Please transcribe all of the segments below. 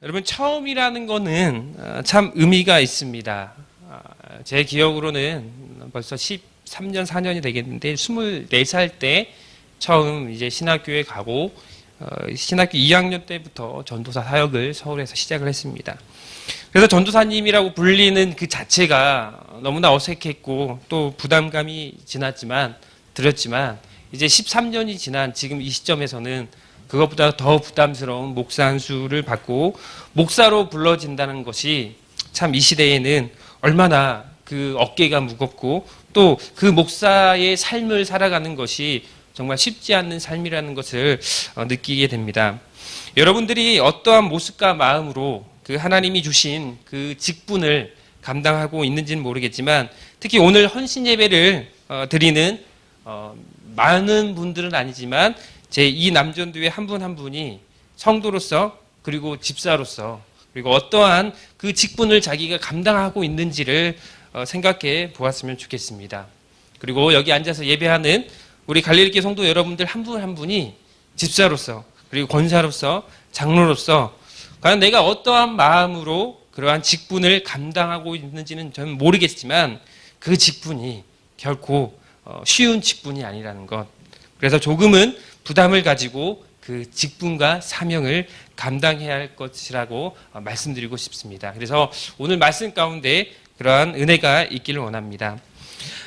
여러분, 처음이라는 거는 참 의미가 있습니다. 제 기억으로는 벌써 13년, 4년이 되겠는데 24살 때 처음 이제 신학교에 가고 신학교 2학년 때부터 전도사 사역을 서울에서 시작을 했습니다. 그래서 전도사님이라고 불리는 그 자체가 너무나 어색했고 또 부담감이 들었지만 이제 13년이 지난 지금 이 시점에서는 그것보다 더 부담스러운 목사 안수를 받고 목사로 불러진다는 것이 참 이 시대에는 얼마나 그 어깨가 무겁고 또 그 목사의 삶을 살아가는 것이 정말 쉽지 않는 삶이라는 것을 느끼게 됩니다. 여러분들이 어떠한 모습과 마음으로 그 하나님이 주신 그 직분을 감당하고 있는지는 모르겠지만 특히 오늘 헌신 예배를 드리는 많은 분들은 아니지만 제 이 남전도의 한 분 한 분이 성도로서 그리고 집사로서 그리고 어떠한 그 직분을 자기가 감당하고 있는지를 생각해 보았으면 좋겠습니다. 그리고 여기 앉아서 예배하는 우리 갈릴리 성도 여러분들 한 분 한 분이 집사로서 그리고 권사로서 장로로서 과연 내가 어떠한 마음으로 그러한 직분을 감당하고 있는지는 저는 모르겠지만 그 직분이 결코 쉬운 직분이 아니라는 것. 그래서 조금은 부담을 가지고 그 직분과 사명을 감당해야 할 것이라고 말씀드리고 싶습니다. 그래서 오늘 말씀 가운데 그러한 은혜가 있기를 원합니다.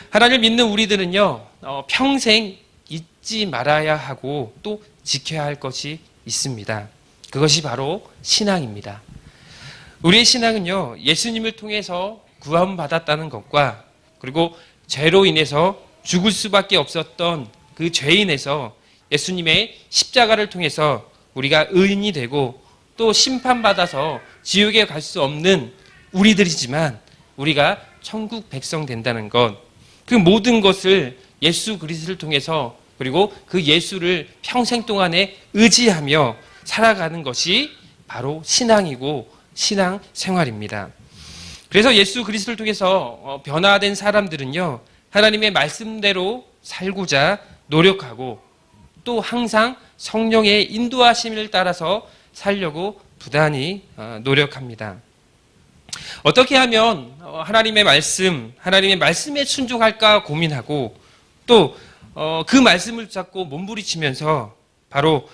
하나님을 믿는 우리들은요, 평생 잊지 말아야 하고 또 지켜야 할 것이 있습니다. 그것이 바로 신앙입니다. 우리의 신앙은요, 예수님을 통해서 구원받았다는 것과 그리고 죄로 인해서 죽을 수밖에 없었던 그 죄인에서 예수님의 십자가를 통해서 우리가 의인이 되고 또 심판받아서 지옥에 갈 수 없는 우리들이지만 우리가 천국 백성 된다는 것, 그 모든 것을 예수 그리스도를 통해서 그리고 그 예수를 평생 동안에 의지하며 살아가는 것이 바로 신앙이고 신앙 생활입니다. 그래서 예수 그리스도를 통해서 변화된 사람들은요, 하나님의 말씀대로 살고자 노력하고 또 항상 성령의 인도하심을 따라서 살려고 부단히 노력합니다. 어떻게 하면 하나님의 말씀에 순종할까 고민하고 또 그 말씀을 잡고 몸부리치면서 바로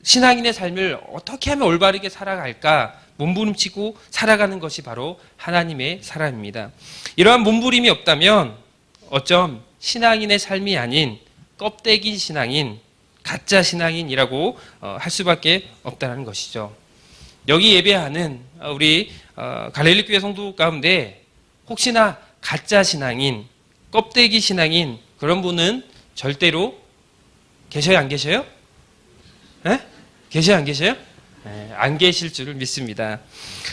신앙인의 삶을 어떻게 하면 올바르게 살아갈까 몸부림치고 살아가는 것이 바로 하나님의 사람입니다. 이러한 몸부림이 없다면 어쩜 신앙인의 삶이 아닌 껍데기 신앙인, 가짜 신앙인이라고 할 수밖에 없다는 것이죠. 여기 예배하는 우리 갈릴리 교회 성도 가운데 혹시나 가짜 신앙인, 껍데기 신앙인 그런 분은 절대로 계셔요, 안 계셔요? 네? 계셔요, 안 계셔요? 네, 안 계실 줄을 믿습니다.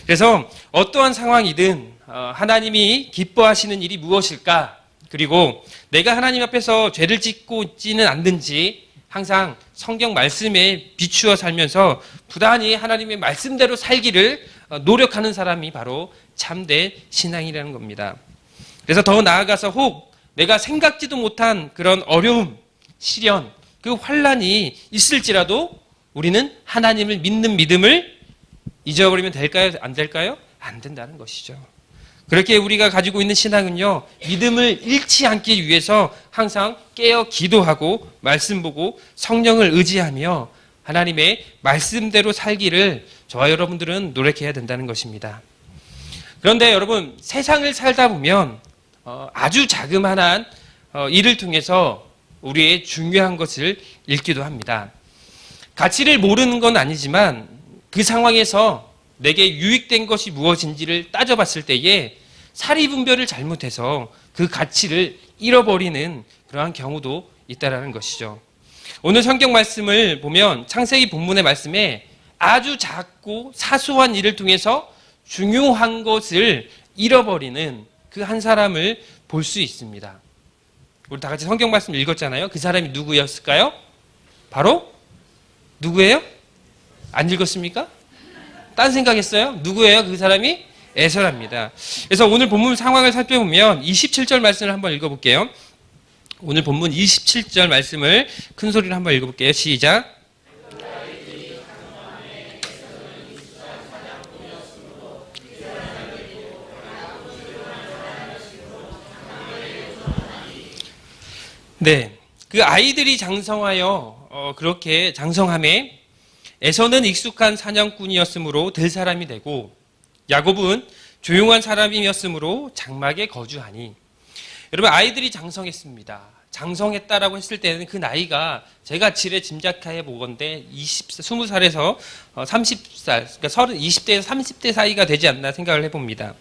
그래서 어떠한 상황이든 하나님이 기뻐하시는 일이 무엇일까? 그리고 내가 하나님 앞에서 죄를 짓고 있지는 않는지 항상 성경 말씀에 비추어 살면서 부단히 하나님의 말씀대로 살기를 노력하는 사람이 바로 참된 신앙이라는 겁니다. 그래서 더 나아가서 혹 내가 생각지도 못한 그런 어려움, 시련, 그 환난이 있을지라도 우리는 하나님을 믿는 믿음을 잊어버리면 될까요? 안 될까요? 안 된다는 것이죠. 그렇게 우리가 가지고 있는 신앙은요, 믿음을 잃지 않기 위해서 항상 깨어 기도하고 말씀 보고 성령을 의지하며 하나님의 말씀대로 살기를 저와 여러분들은 노력해야 된다는 것입니다. 그런데 여러분, 세상을 살다 보면 아주 자그마한 일을 통해서 우리의 중요한 것을 잃기도 합니다. 가치를 모르는 건 아니지만 그 상황에서 내게 유익된 것이 무엇인지를 따져봤을 때에 사리분별을 잘못해서 그 가치를 잃어버리는 그러한 경우도 있다는 것이죠. 오늘 성경 말씀을 보면 창세기 본문의 말씀에 아주 작고 사소한 일을 통해서 중요한 것을 잃어버리는 그 한 사람을 볼 수 있습니다. 우리 다 같이 성경 말씀 읽었잖아요. 그 사람이 누구였을까요? 바로 누구예요? 안 읽었습니까? 딴 생각했어요? 누구예요? 그 사람이 에서랍니다. 그래서 오늘 본문 상황을 살펴보면 27절 말씀을 한번 읽어볼게요. 오늘 본문 27절 말씀을 큰 소리로 한번 읽어볼게요. 시작. 네, 그 아이들이 장성하여 그렇게 장성함에 에서는 익숙한 사냥꾼이었으므로 될 사람이 되고 야곱은 조용한 사람이었으므로 장막에 거주하니. 여러분, 아이들이 장성했습니다. 장성했다라고 했을 때는 그 나이가 제가 지레 짐작해 보건대 20살에서 30살, 그러니까 20대에서 30대 사이가 되지 않나 생각을 해봅니다.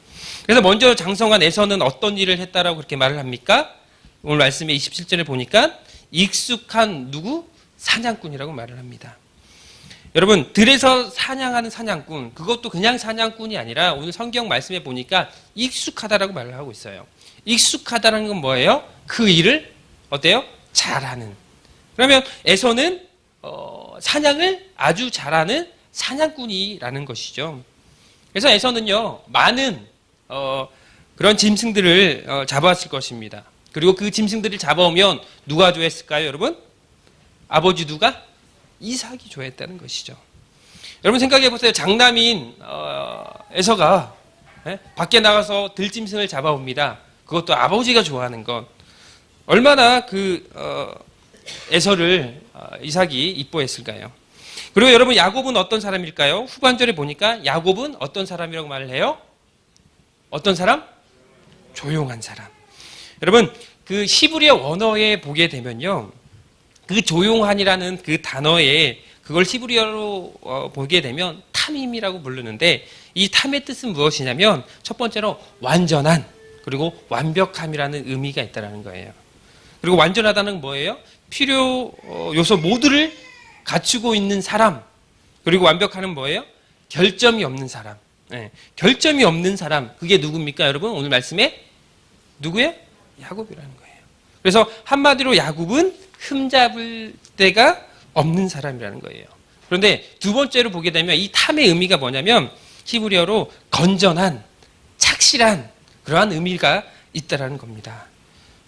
그래서 먼저 장성한 에서는 어떤 일을 했다라고 그렇게 말을 합니까? 오늘 말씀의 27절에 보니까 익숙한 누구? 사냥꾼이라고 말을 합니다. 여러분, 들에서 사냥하는 사냥꾼, 그것도 그냥 사냥꾼이 아니라 오늘 성경 말씀에 보니까 익숙하다라고 말을 하고 있어요. 익숙하다는 건 뭐예요? 그 일을 어때요? 잘하는. 그러면 에서는 사냥을 아주 잘하는 사냥꾼이라는 것이죠. 그래서 에서는요, 많은 그런 짐승들을 잡아왔을 것입니다. 그리고 그 짐승들을 잡아오면 누가 좋아했을까요, 여러분? 아버지 누가? 이삭이 좋아했다는 것이죠. 여러분 생각해 보세요. 장남인 에서가 밖에 나가서 들짐승을 잡아옵니다. 그것도 아버지가 좋아하는 것. 얼마나 그 에서를 이삭이 이뻐했을까요? 그리고 여러분, 야곱은 어떤 사람일까요? 후반절에 보니까 야곱은 어떤 사람이라고 말을 해요? 어떤 사람? 조용한 사람. 여러분, 그 히브리어 원어에 보게 되면요, 그 조용한이라는 그 단어에 그걸 히브리어로 보게 되면 탐임이라고 부르는데, 이 탐의 뜻은 무엇이냐면 첫 번째로 완전한, 그리고 완벽함이라는 의미가 있다는 거예요. 그리고 완전하다는 건 뭐예요? 필요 요소 모두를 갖추고 있는 사람. 그리고 완벽함은 뭐예요? 결점이 없는 사람. 네. 결점이 없는 사람, 그게 누굽니까, 여러분? 오늘 말씀에 누구예요? 야곱이라는 거예요. 그래서 한마디로 야곱은 흠잡을 데가 없는 사람이라는 거예요. 그런데 두 번째로 보게 되면 이 탐의 의미가 뭐냐면 히브리어로 건전한, 착실한 그러한 의미가 있다라는 겁니다.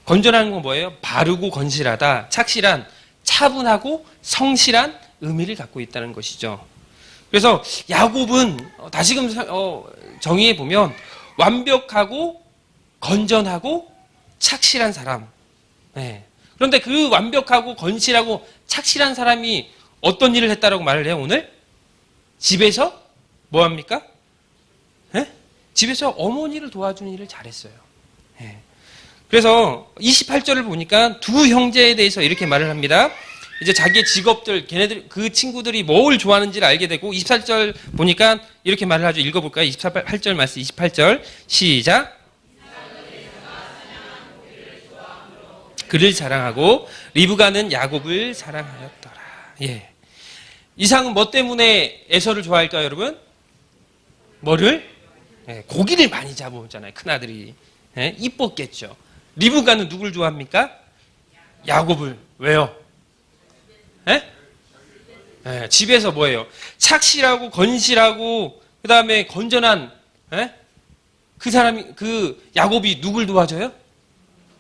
건전한 건 뭐예요? 바르고 건실하다, 착실한, 차분하고 성실한 의미를 갖고 있다는 것이죠. 그래서 야곱은 다시금 정의해 보면 완벽하고 건전하고 착실한 사람. 네. 그런데 그 완벽하고 건실하고 착실한 사람이 어떤 일을 했다라고 말을 해요, 오늘? 집에서 뭐 합니까? 네? 집에서 어머니를 도와주는 일을 잘했어요. 네. 그래서 28절을 보니까 두 형제에 대해서 이렇게 말을 합니다. 이제 자기의 직업들, 걔네들, 그 친구들이 뭘 좋아하는지를 알게 되고, 28절 보니까 이렇게 말을 하죠. 읽어볼까요? 28절 말씀, 28절. 시작. 그를 사랑하고 리브가는 야곱을 사랑하였더라. 예. 이삭은 뭐 때문에 에서를 좋아할까요, 여러분? 뭐를? 예, 고기를 많이 잡아오잖아요, 큰아들이. 예, 이뻤겠죠. 리브가는 누굴 좋아합니까? 야곱을. 왜요? 예? 예, 집에서 뭐예요? 착실하고 건실하고 그 다음에 건전한, 예? 그 사람이, 그 야곱이 누굴 도와줘요?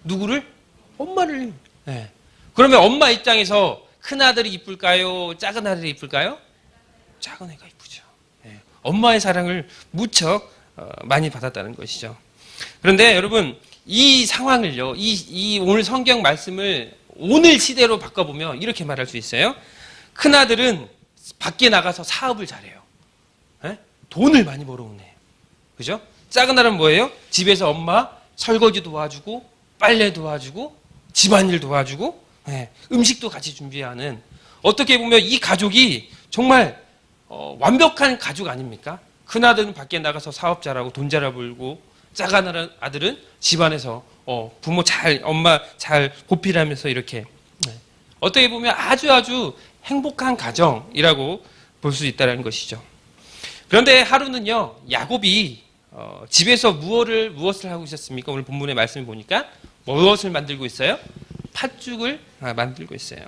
누구를? 엄마를. 예. 그러면 엄마 입장에서 큰 아들이 이쁠까요? 작은 아들이 이쁠까요? 작은 애가 이쁘죠. 예. 엄마의 사랑을 무척 많이 받았다는 것이죠. 그런데 여러분, 이 상황을요, 이 오늘 성경 말씀을 오늘 시대로 바꿔보면 이렇게 말할 수 있어요. 큰 아들은 밖에 나가서 사업을 잘해요. 예? 돈을 많이 벌어오네. 그죠? 작은 아들은 뭐예요? 집에서 엄마 설거지 도와주고 빨래 도와주고 집안일 도와주고, 예, 음식도 같이 준비하는, 어떻게 보면 이 가족이 정말 완벽한 가족 아닙니까? 큰아들은 밖에 나가서 사업 잘하고 돈 잘 벌고, 작은 아들은 집안에서 부모 잘, 엄마 잘 보필하면서 이렇게, 예, 어떻게 보면 아주 행복한 가정이라고 볼 수 있다는 것이죠. 그런데 하루는요, 야곱이 집에서 무엇을 하고 있었습니까? 오늘 본문의 말씀을 보니까 무엇을 만들고 있어요? 팥죽을 만들고 있어요.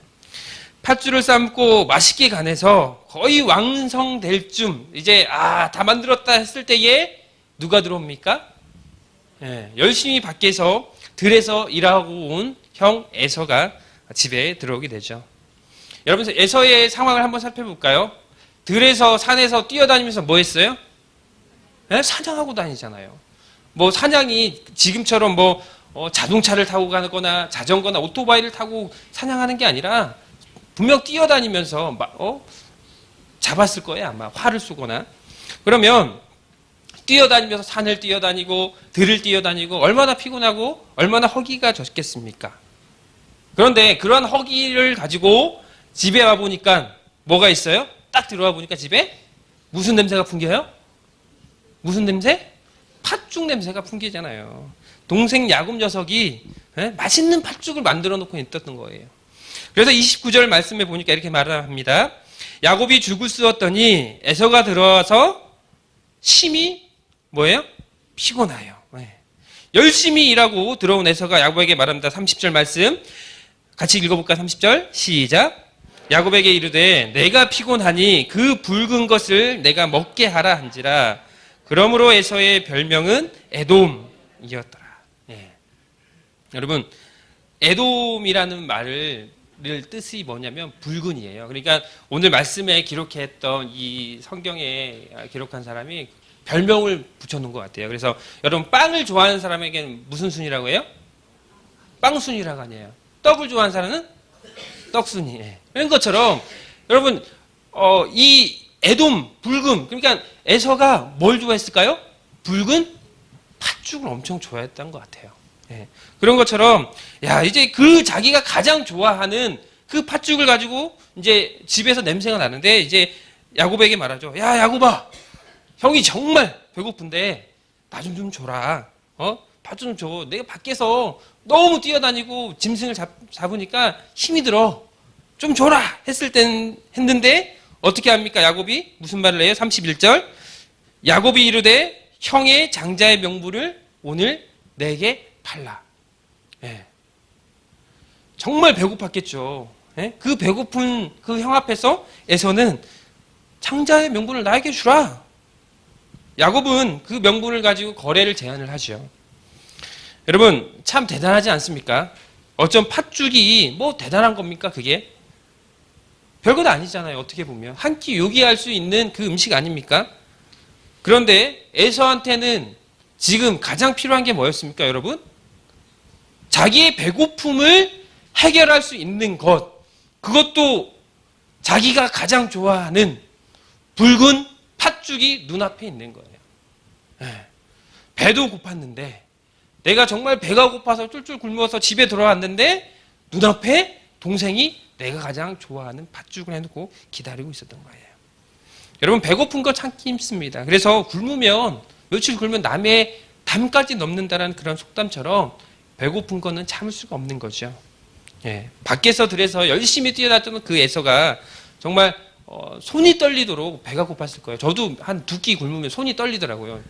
팥죽을 삶고 맛있게 간해서 거의 완성될 쯤, 이제 다 만들었다 했을 때에 누가 들어옵니까? 예, 열심히 밖에서 들에서 일하고 온 형 에서가 집에 들어오게 되죠. 여러분, 에서의 상황을 한번 살펴볼까요? 들에서 산에서 뛰어다니면서 뭐 했어요? 예? 사냥하고 다니잖아요. 뭐 사냥이 지금처럼 뭐 자동차를 타고 가거나 자전거나 오토바이를 타고 사냥하는 게 아니라 분명 뛰어다니면서 잡았을 거예요. 아마 활을 쏘거나. 그러면 뛰어다니면서 산을 뛰어다니고 들을 뛰어다니고 얼마나 피곤하고 얼마나 허기가 졌겠습니까? 그런데 그런 허기를 가지고 집에 와보니까 뭐가 있어요? 딱 들어와 보니까 집에 무슨 냄새가 풍겨요? 무슨 냄새? 팥죽 냄새가 풍기잖아요. 동생 야곱 녀석이 맛있는 팥죽을 만들어 놓고 있었던 거예요. 그래서 29절 말씀에 보니까 이렇게 말을 합니다. 야곱이 죽을 쓰었더니 에서가 들어와서 심히 뭐예요? 피곤하여. 열심히 일하고 들어온 에서가 야곱에게 말합니다. 30절 말씀 같이 읽어볼까? 30절 시작. 야곱에게 이르되 내가 피곤하니 그 붉은 것을 내가 먹게 하라 한지라. 그러므로 에서의 별명은 에돔이었더라. 여러분 에돔이라는 말을 뜻이 뭐냐면 붉은이에요. 그러니까 오늘 말씀에 기록했던 이 성경에 기록한 사람이 별명을 붙여놓은 것 같아요. 그래서 여러분 빵을 좋아하는 사람에게는 무슨 순이라고 해요? 빵순이라고 하네요. 떡을 좋아하는 사람은 떡순이. 그런 것처럼 여러분 이 에돔 붉은 그러니까 에서가 뭘 좋아했을까요? 붉은 팥죽을 엄청 좋아했던 것 같아요. 그런 것처럼 이제 그 자기가 가장 좋아하는 그 팥죽을 가지고 이제 집에서 냄새가 나는데 이제 야곱에게 말하죠. 야 야곱아, 형이 정말 배고픈데 나 좀 줘라. 팥 좀 줘. 내가 밖에서 너무 뛰어다니고 짐승을 잡으니까 힘이 들어. 좀 줘라 했는데 어떻게 합니까? 야곱이 무슨 말을 해요? 31절 야곱이 이르되 형의 장자의 명분을 오늘 내게 팔라. 정말 배고팠겠죠. 그 배고픈 그 형 앞에서 에서는 장자의 명분을 나에게 주라. 야곱은 그 명분을 가지고 거래를 제안을 하죠. 여러분 참 대단하지 않습니까? 어쩜 팥죽이 뭐 대단한 겁니까? 그게 별것 아니잖아요. 어떻게 보면 한 끼 요기할 수 있는 그 음식 아닙니까? 그런데 에서한테는 지금 가장 필요한 게 뭐였습니까? 여러분 자기의 배고픔을 해결할 수 있는 것, 그것도 자기가 가장 좋아하는 붉은 팥죽이 눈앞에 있는 거예요. 배도 고팠는데 내가 정말 배가 고파서 쫄쫄 굶어서 집에 돌아왔는데 눈앞에 동생이 내가 가장 좋아하는 팥죽을 해놓고 기다리고 있었던 거예요. 여러분 배고픈 거 참기 힘듭니다. 그래서 굶으면 며칠 굶으면 남의 담까지 넘는다라는 그런 속담처럼 배고픈 거는 참을 수가 없는 거죠. 밖에서 들에서 열심히 뛰어다녔던 그 에서가 정말 손이 떨리도록 배가 고팠을 거예요. 저도 한 2끼 굶으면 손이 떨리더라고요.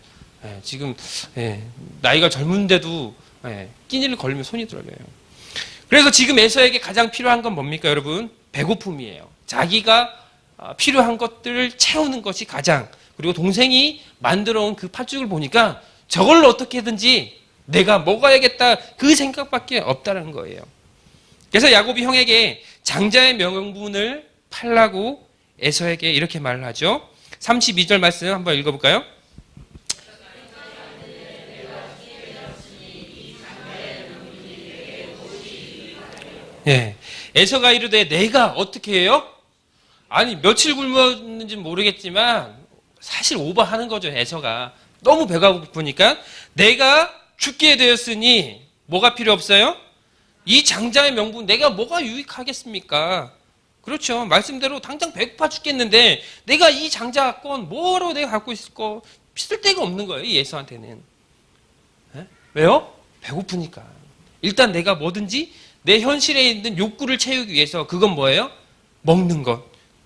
지금 나이가 젊은데도 끼니를 걸리면 손이 떨려요. 그래서 지금 에서에게 가장 필요한 건 뭡니까 여러분? 배고픔이에요. 자기가 필요한 것들을 채우는 것이 가장, 그리고 동생이 만들어 온 그 팥죽을 보니까 저걸로 어떻게든지 내가 먹어야겠다 그 생각밖에 없다는 거예요. 그래서 야곱이 형에게 장자의 명분을 팔라고 에서에게 이렇게 말을 하죠. 32절 말씀 한번 읽어볼까요? 에서가 이르되 내가 어떻게 해요? 아니 며칠 굶었는지 모르겠지만 사실 오버하는 거죠. 에서가 너무 배가 고프니까 내가 죽게 되었으니 뭐가 필요 없어요? 이 장자의 명분 내가 뭐가 유익하겠습니까? 그렇죠. 말씀대로 당장 배고파 죽겠는데 내가 이 장자 건 뭐로 내가 갖고 있을 거 쓸데가 없는 거예요. 이 에서한테는. 왜요? 배고프니까. 일단 내가 뭐든지 내 현실에 있는 욕구를 채우기 위해서 그건 뭐예요? 먹는 것.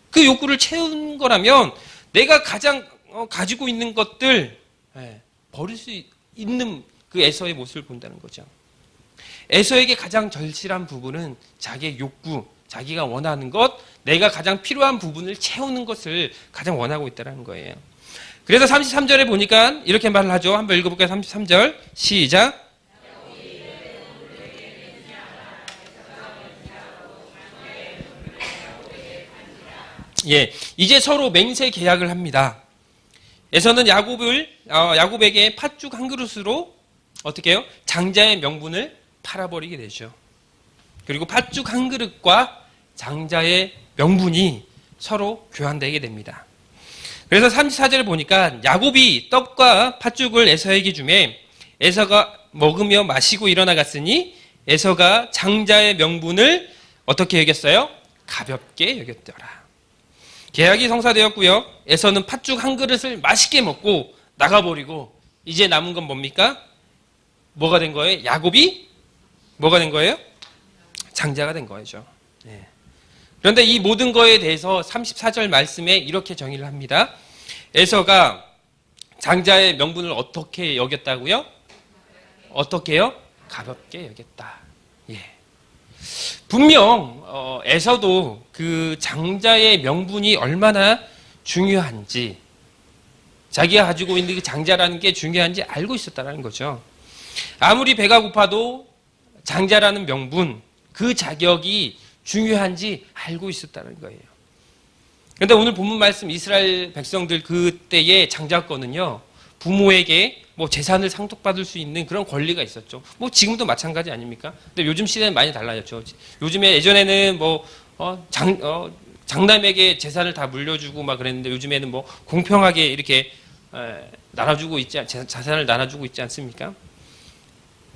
그 욕구를 채우는 거라면 내가 가장 가지고 있는 것들 버릴 수 있는 그 에서의 모습을 본다는 거죠. 에서에게 가장 절실한 부분은 자기의 욕구, 자기가 원하는 것, 내가 가장 필요한 부분을 채우는 것을 가장 원하고 있다는 거예요. 그래서 33절에 보니까 이렇게 말을 하죠. 한번 읽어볼까요? 33절 시작. 이제 서로 맹세 계약을 합니다. 에서는 야곱에게 팥죽 한 그릇으로 어떻게 해요? 장자의 명분을 팔아버리게 되죠. 그리고 팥죽 한 그릇과 장자의 명분이 서로 교환되게 됩니다. 그래서 34절을 보니까 야곱이 떡과 팥죽을 에서에게 주매 에서가 먹으며 마시고 일어나갔으니 에서가 장자의 명분을 어떻게 여겼어요? 가볍게 여겼더라. 계약이 성사되었고요. 에서는 팥죽 한 그릇을 맛있게 먹고 나가버리고 이제 남은 건 뭡니까? 뭐가 된 거예요? 야곱이 뭐가 된 거예요? 장자가 된 거죠. 네. 그런데 이 모든 거에 대해서 34절 말씀에 이렇게 정의를 합니다. 에서가 장자의 명분을 어떻게 여겼다고요? 어떻게요? 가볍게 여겼다. 예. 분명 에서도 그 장자의 명분이 얼마나 중요한지, 자기가 가지고 있는 그 장자라는 게 중요한지 알고 있었다는 거죠. 아무리 배가 고파도 장자라는 명분, 그 자격이 중요한지 알고 있었다는 거예요. 그런데 오늘 본문 말씀 이스라엘 백성들 그때의 장자권은요, 부모에게 뭐 재산을 상속받을 수 있는 그런 권리가 있었죠. 뭐 지금도 마찬가지 아닙니까? 근데 요즘 시대는 많이 달라졌죠. 요즘에 예전에는 장남에게 재산을 다 물려주고 막 그랬는데 요즘에는 뭐 공평하게 이렇게 자산을 나눠주고 있지 않습니까?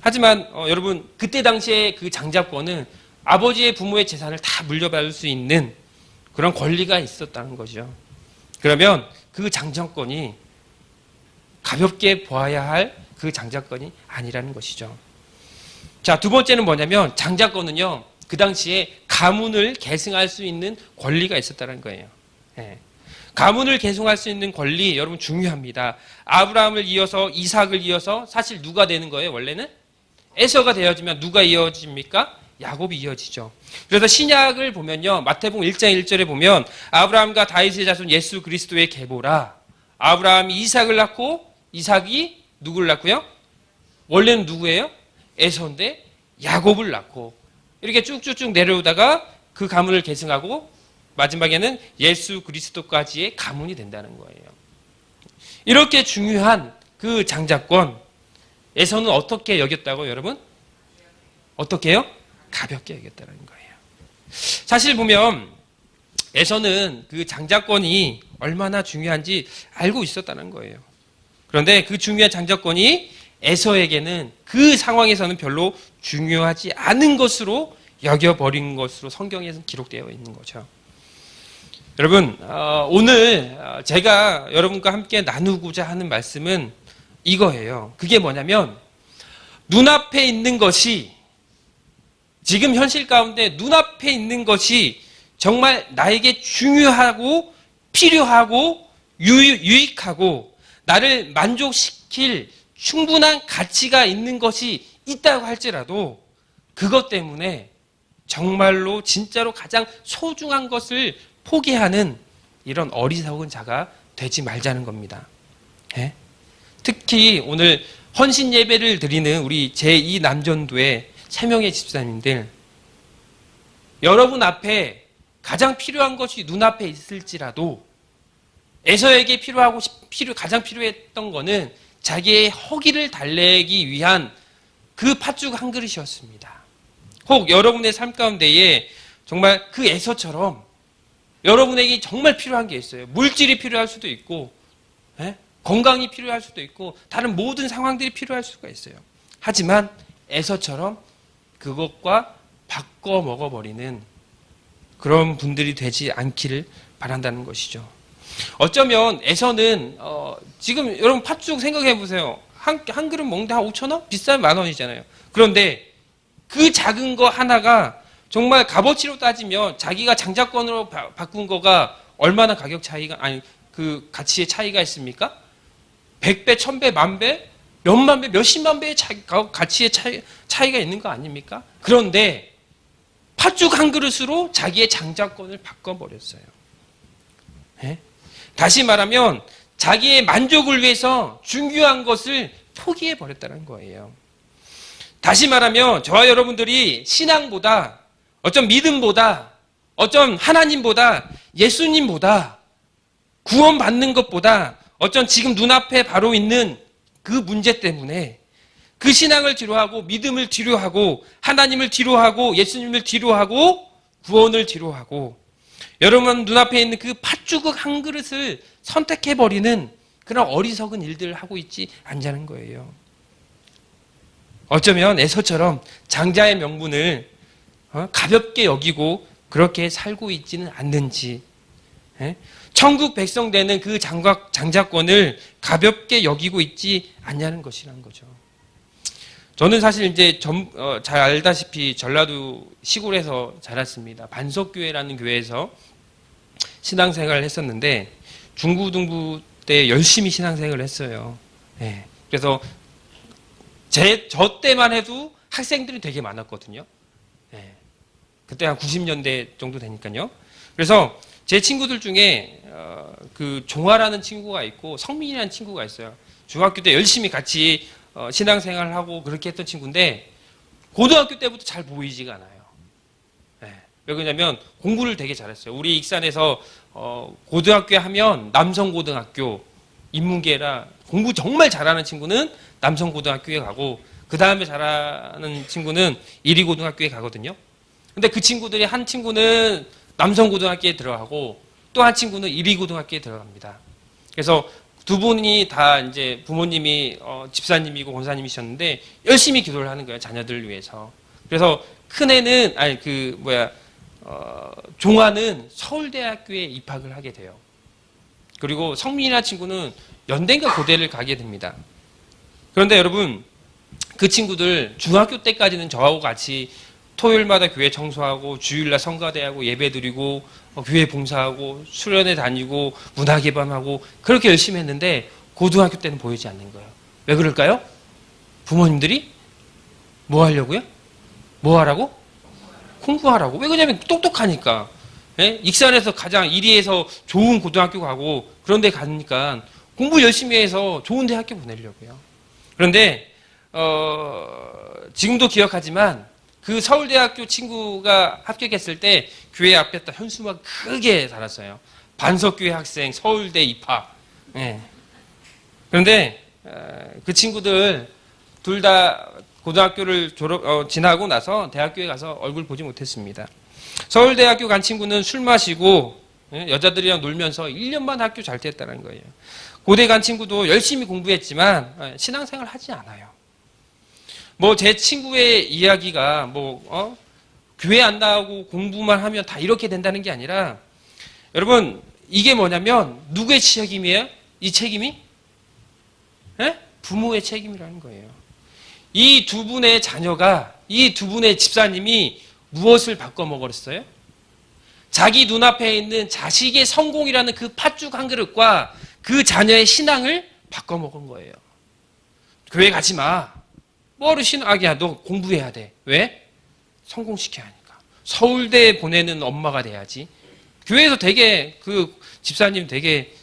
하지만 여러분 그때 당시에 그 장자권은 아버지의 부모의 재산을 다 물려받을 수 있는 그런 권리가 있었다는 거죠. 그러면 그 장자권이 가볍게 보아야 할 그 장자권이 아니라는 것이죠. 자, 두 번째는 뭐냐면 장자권은요, 그 당시에 가문을 계승할 수 있는 권리가 있었다는 거예요. 예. 가문을 계승할 수 있는 권리, 여러분 중요합니다. 아브라함을 이어서 이삭을 이어서 사실 누가 되는 거예요? 원래는 에서가 되어지면 누가 이어집니까? 야곱이 이어지죠. 그래서 신약을 보면요, 마태복음 1장 1절에 보면 아브라함과 다윗의 자손 예수 그리스도의 계보라. 아브라함이 이삭을 낳고 이삭이 누구를 낳고요? 원래는 누구예요? 에서인데 야곱을 낳고 이렇게 쭉쭉쭉 내려오다가 그 가문을 계승하고 마지막에는 예수 그리스도까지의 가문이 된다는 거예요. 이렇게 중요한 그 장자권, 에서는 어떻게 여겼다고 여러분? 어떻게 해요? 가볍게 여겼다는 거예요. 사실 보면 에서는 그 장자권이 얼마나 중요한지 알고 있었다는 거예요. 그런데 그 중요한 장자권이 에서에게는 그 상황에서는 별로 중요하지 않은 것으로 여겨버린 것으로 성경에서 기록되어 있는 거죠. 여러분, 오늘 제가 여러분과 함께 나누고자 하는 말씀은 이거예요. 그게 뭐냐면 눈앞에 있는 것이, 지금 현실 가운데 눈앞에 있는 것이 정말 나에게 중요하고 필요하고 유익하고 나를 만족시킬 충분한 가치가 있는 것이 있다고 할지라도 그것 때문에 정말로 진짜로 가장 소중한 것을 포기하는 이런 어리석은 자가 되지 말자는 겁니다. 예? 특히 오늘 헌신 예배를 드리는 우리 제2 남전도의 3명의 집사님들, 여러분 앞에 가장 필요한 것이 눈앞에 있을지라도 에서에게 가장 필요했던 것은 자기의 허기를 달래기 위한 그 팥죽 한 그릇이었습니다. 혹 여러분의 삶 가운데에 정말 그 에서처럼 여러분에게 정말 필요한 게 있어요. 물질이 필요할 수도 있고, 건강이 필요할 수도 있고, 다른 모든 상황들이 필요할 수가 있어요. 하지만 에서처럼 그것과 바꿔 먹어버리는 그런 분들이 되지 않기를 바란다는 것이죠. 어쩌면 에서는 지금 여러분 팥죽 생각해 보세요. 한 그릇 먹는데 한 5,000원? 비싸면 10,000원이잖아요. 그런데 그 작은 거 하나가 정말 값어치로 따지면 자기가 장자권으로 바꾼 거가 얼마나 가격 차이가, 아니 그 가치의 차이가 있습니까? 100배, 1000배, 만배, 몇만 배, 몇십만 배의 가치의 차이가 있는 거 아닙니까? 그런데 팥죽 한 그릇으로 자기의 장자권을 바꿔버렸어요. 네? 다시 말하면 자기의 만족을 위해서 중요한 것을 포기해버렸다는 거예요. 다시 말하면 저와 여러분들이 신앙보다, 어쩜 믿음보다, 어쩜 하나님보다, 예수님보다, 구원받는 것보다 어쩐 지금 눈앞에 바로 있는 그 문제 때문에 그 신앙을 뒤로하고 믿음을 뒤로하고 하나님을 뒤로하고 예수님을 뒤로하고 구원을 뒤로하고 여러분 눈앞에 있는 그 팥죽 한 그릇을 선택해버리는 그런 어리석은 일들을 하고 있지 않냐는 거예요. 어쩌면 에서처럼 장자의 명분을 가볍게 여기고 그렇게 살고 있지는 않는지, 천국 백성 되는 그 장자권을 가볍게 여기고 있지 않냐는 것이라는 거죠. 저는 사실 이제 잘 알다시피 전라도 시골에서 자랐습니다. 반석교회라는 교회에서 신앙생활을 했었는데 중고등부 때 열심히 신앙생활을 했어요. 그래서 저 때만 해도 학생들이 되게 많았거든요. 그때 한 90년대 정도 되니까요. 그래서 제 친구들 중에 그 종화라는 친구가 있고 성민이라는 친구가 있어요. 중학교 때 열심히 같이 신앙생활을 하고 그렇게 했던 친구인데 고등학교 때부터 잘 보이지가 않아요. 왜 그러냐면 공부를 되게 잘했어요. 우리 익산에서 고등학교 하면 남성고등학교 인문계라 공부 정말 잘하는 친구는 남성고등학교에 가고 그 다음에 잘하는 친구는 이리고등학교에 가거든요. 근데 그 친구들이 한 친구는 남성고등학교에 들어가고 또 한 친구는 이리고등학교에 들어갑니다. 그래서 두 분이 다 이제 부모님이 집사님이고 권사님이셨는데 열심히 기도를 하는 거예요. 자녀들을 위해서. 그래서 큰애는 종아는 서울대학교에 입학을 하게 돼요. 그리고 성민이라는 친구는 연대인가 고대를 가게 됩니다. 그런데 여러분 그 친구들 중학교 때까지는 저하고 같이 토요일마다 교회 청소하고 주일날 성가대하고 예배드리고 교회 봉사하고 수련회 다니고 문화개방하고 그렇게 열심히 했는데 고등학교 때는 보이지 않는 거예요. 왜 그럴까요? 부모님들이 뭐 하려고요? 뭐 하라고? 공부하라고. 왜 그러냐면 똑똑하니까. 익산에서 가장 1위에서 좋은 고등학교 가고 그런 데 가니까 공부 열심히 해서 좋은 대학교 보내려고요. 그런데 지금도 기억하지만 그 서울대학교 친구가 합격했을 때 교회 앞에다 현수막 크게 달았어요. 반석교회 학생 서울대 입학. 그런데 그 친구들 둘 다 고등학교를 지나고 나서 대학교에 가서 얼굴 보지 못했습니다. 서울대학교 간 친구는 술 마시고 여자들이랑 놀면서 1년만 학교 잘 됐다는 거예요. 고대 간 친구도 열심히 공부했지만 신앙생활 하지 않아요. 제 친구의 이야기가 교회 안 나가고 공부만 하면 다 이렇게 된다는 게 아니라 여러분 이게 뭐냐면 누구의 책임이에요? 이 책임이? 부모의 책임이라는 거예요. 이 두 분의 자녀가 이 두 분의 집사님이 무엇을 바꿔먹었어요? 자기 눈앞에 있는 자식의 성공이라는 그 팥죽 한 그릇과 그 자녀의 신앙을 바꿔먹은 거예요. 교회 가지 마. 뭐를 신학이야? 너 공부해야 돼. 왜? 성공시켜야 하니까. 서울대에 보내는 엄마가 돼야지. 교회에서 되게 그 집사님 되게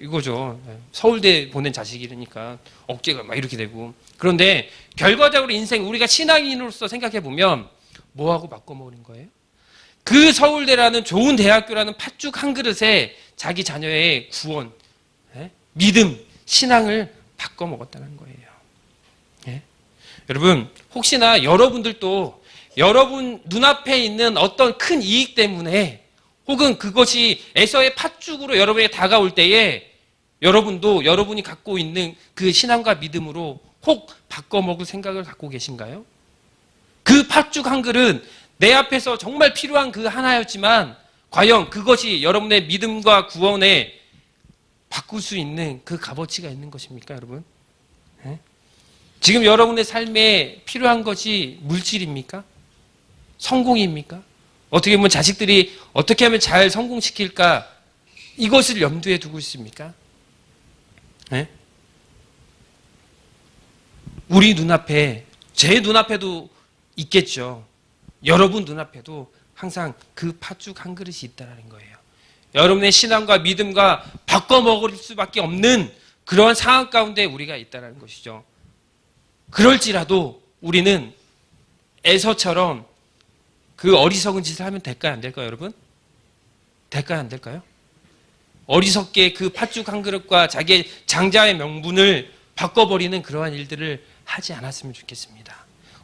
이거죠. 서울대 보낸 자식이니까 어깨가 막 이렇게 되고. 그런데 결과적으로 인생 우리가 신앙인으로서 생각해 보면 뭐하고 바꿔먹는 거예요? 그 서울대라는 좋은 대학교라는 팥죽 한 그릇에 자기 자녀의 구원, 믿음, 신앙을 바꿔먹었다는 거예요. 여러분 혹시나 여러분들도 여러분 눈앞에 있는 어떤 큰 이익 때문에 혹은 그것이 에서의 팥죽으로 여러분에게 다가올 때에 여러분도 여러분이 갖고 있는 그 신앙과 믿음으로 혹 바꿔먹을 생각을 갖고 계신가요? 그 팥죽 한 그릇 내 앞에서 정말 필요한 그 하나였지만 과연 그것이 여러분의 믿음과 구원에 바꿀 수 있는 그 값어치가 있는 것입니까, 여러분? 지금 여러분의 삶에 필요한 것이 물질입니까? 성공입니까? 어떻게 보면 자식들이 어떻게 하면 잘 성공시킬까? 이것을 염두에 두고 있습니까? 우리 눈앞에, 제 눈앞에도 있겠죠. 여러분 눈앞에도 항상 그 팥죽 한 그릇이 있다는 거예요. 여러분의 신앙과 믿음과 바꿔먹을 수밖에 없는 그런 상황 가운데 우리가 있다는 것이죠. 그럴지라도 우리는 에서처럼 그 어리석은 짓을 하면 될까요? 안 될까요, 여러분? 될까요? 안 될까요? 어리석게 그 팥죽 한 그릇과 자기의 장자의 명분을 바꿔버리는 그러한 일들을 하지 않았으면 좋겠습니다.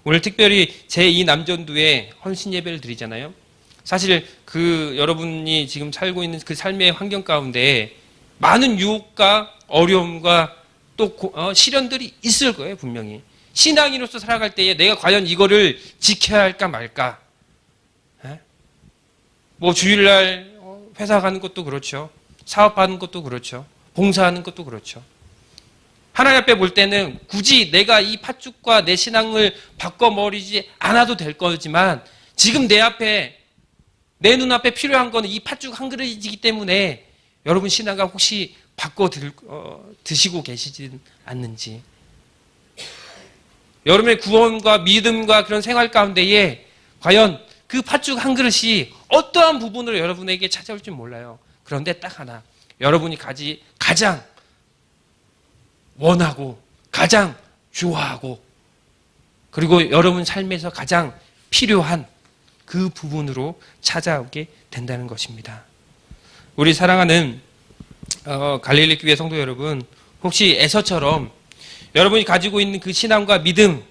오늘 특별히 제2 남전도에 헌신 예배를 드리잖아요. 사실 여러분이 지금 살고 있는 그 삶의 환경 가운데 많은 유혹과 어려움과 또 시련들이 있을 거예요, 분명히. 신앙인으로서 살아갈 때에 내가 과연 이거를 지켜야 할까 말까? 뭐 주일날 회사 가는 것도 그렇죠. 사업하는 것도 그렇죠. 봉사하는 것도 그렇죠. 하나님 앞에 볼 때는 굳이 내가 이 팥죽과 내 신앙을 바꿔버리지 않아도 될 거지만 지금 내 눈앞에 필요한 거는 이 팥죽 한 그릇이기 때문에 여러분 신앙을 혹시 드시고 계시진 않는지, 여러분의 구원과 믿음과 그런 생활 가운데에 과연 그 팥죽 한 그릇이 어떠한 부분으로 여러분에게 찾아올지 몰라요. 그런데 딱 하나, 여러분이 가장 원하고 가장 좋아하고 그리고 여러분 삶에서 가장 필요한 그 부분으로 찾아오게 된다는 것입니다. 우리 사랑하는 갈릴리 교회 성도 여러분, 혹시 에서처럼 여러분이 가지고 있는 그 신앙과 믿음,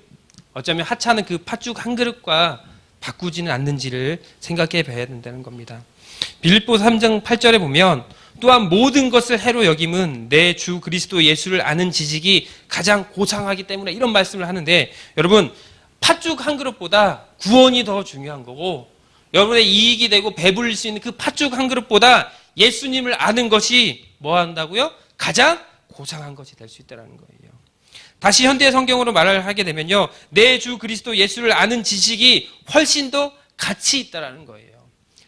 어쩌면 하찮은 그 팥죽 한 그릇과 바꾸지는 않는지를 생각해 봐야 된다는 겁니다. 빌립보서 3장 8절에 보면 또한 모든 것을 해로 여김은 내 주 그리스도 예수를 아는 지식이 가장 고상하기 때문에 이런 말씀을 하는데, 여러분 팥죽 한 그릇보다 구원이 더 중요한 거고 여러분의 이익이 되고 배불릴 수 있는 그 팥죽 한 그릇보다 예수님을 아는 것이 뭐 한다고요? 가장 고상한 것이 될 수 있다는 거예요. 다시 현대 성경으로 말을 하게 되면요, 내 주 그리스도 예수를 아는 지식이 훨씬 더 가치 있다라는 거예요.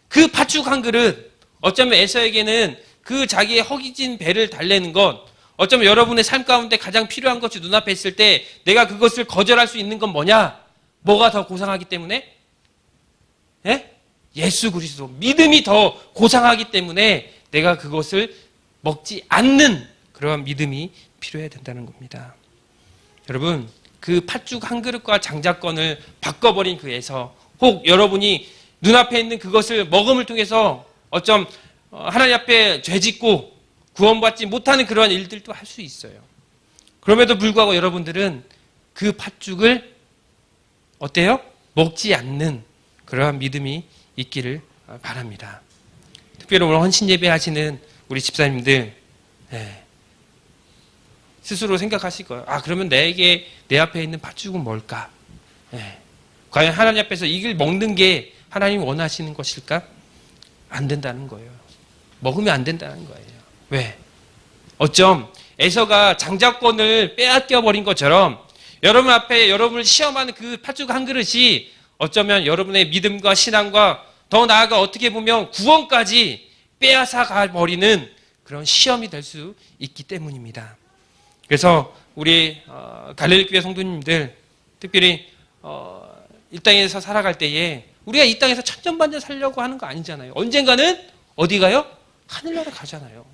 그 팥죽 한 그릇, 어쩌면 에서에게는 그 자기의 허기진 배를 달래는 것, 어쩌면 여러분의 삶 가운데 가장 필요한 것이 눈앞에 있을 때 내가 그것을 거절할 수 있는 건 뭐냐? 뭐가 더 고상하기 때문에? 예수 그리스도, 믿음이 더 고상하기 때문에 내가 그것을 먹지 않는 그러한 믿음이 필요해야 된다는 겁니다. 여러분, 그 팥죽 한 그릇과 장자권을 바꿔버린 그에서, 혹 여러분이 눈앞에 있는 그것을 먹음을 통해서 어쩜 하나님 앞에 죄짓고 구원받지 못하는 그러한 일들도 할 수 있어요. 그럼에도 불구하고 여러분들은 그 팥죽을 어때요? 먹지 않는 그러한 믿음이 있기를 바랍니다. 특별히 오늘 헌신 예배 하시는 우리 집사님들, 스스로 생각하실 거예요. 그러면 내 앞에 있는 팥죽은 뭘까? 과연 하나님 앞에서 이걸 먹는 게 하나님이 원하시는 것일까? 안 된다는 거예요. 먹으면 안 된다는 거예요. 왜? 어쩜 에서가 장자권을 빼앗겨 버린 것처럼 여러분 앞에 여러분을 시험하는 그 팥죽 한 그릇이 어쩌면 여러분의 믿음과 신앙과 더 나아가 어떻게 보면 구원까지 빼앗아 가버리는 그런 시험이 될 수 있기 때문입니다. 그래서 우리 갈릴리 교회 성도님들, 특별히 이 땅에서 살아갈 때에 우리가 이 땅에서 천년만년 살려고 하는 거 아니잖아요. 언젠가는 어디 가요? 하늘나라 가잖아요.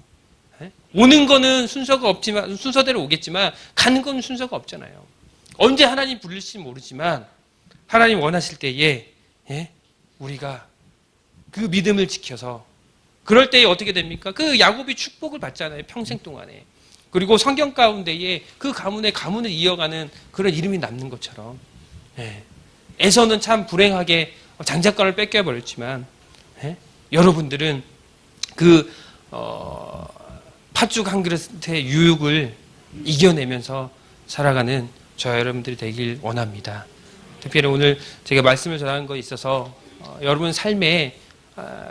오는 거는 순서가 없지만, 순서대로 오겠지만 가는 건 순서가 없잖아요. 언제 하나님 부르실지 모르지만 하나님 원하실 때에 우리가 그 믿음을 지켜서, 그럴 때에 어떻게 됩니까? 그 야곱이 축복을 받잖아요, 평생 동안에. 그리고 성경 가운데에 그 가문의 가문을 이어가는 그런 이름이 남는 것처럼, 에서는 참 불행하게 장자권을 뺏겨버렸지만 여러분들은 그 팥죽 한 그릇의 유혹을 이겨내면서 살아가는 저와 여러분들이 되길 원합니다. 특별히 오늘 제가 말씀을 전하는 것에 있어서 여러분 삶에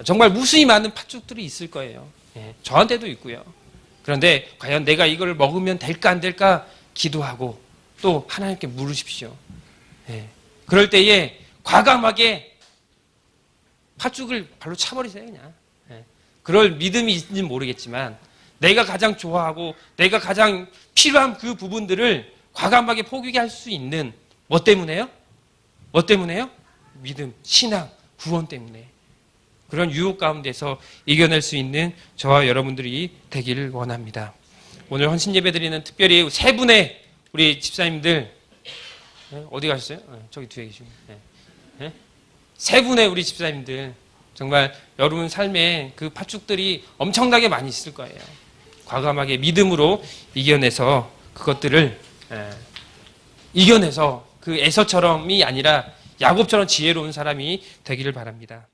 정말 무수히 많은 팥죽들이 있을 거예요. 저한테도 있고요. 그런데 과연 내가 이걸 먹으면 될까 안 될까 기도하고 또 하나님께 물으십시오. 그럴 때에 과감하게 팥죽을 발로 차버리세요, 그냥. 그럴 믿음이 있는지 모르겠지만 내가 가장 좋아하고 내가 가장 필요한 그 부분들을 과감하게 포기할 수 있는, 뭐 때문에요? 뭐 때문에요? 믿음, 신앙, 구원 때문에. 그런 유혹 가운데서 이겨낼 수 있는 저와 여러분들이 되기를 원합니다. 오늘 헌신 예배 드리는 특별히 세 분의 우리 집사님들, 어디 가셨어요? 저기 뒤에 계시고. 세 분의 우리 집사님들, 정말 여러분 삶에 그 팥죽들이 엄청나게 많이 있을 거예요. 과감하게 믿음으로 이겨내서 그것들을 이겨내서 그 에서처럼이 아니라 야곱처럼 지혜로운 사람이 되기를 바랍니다.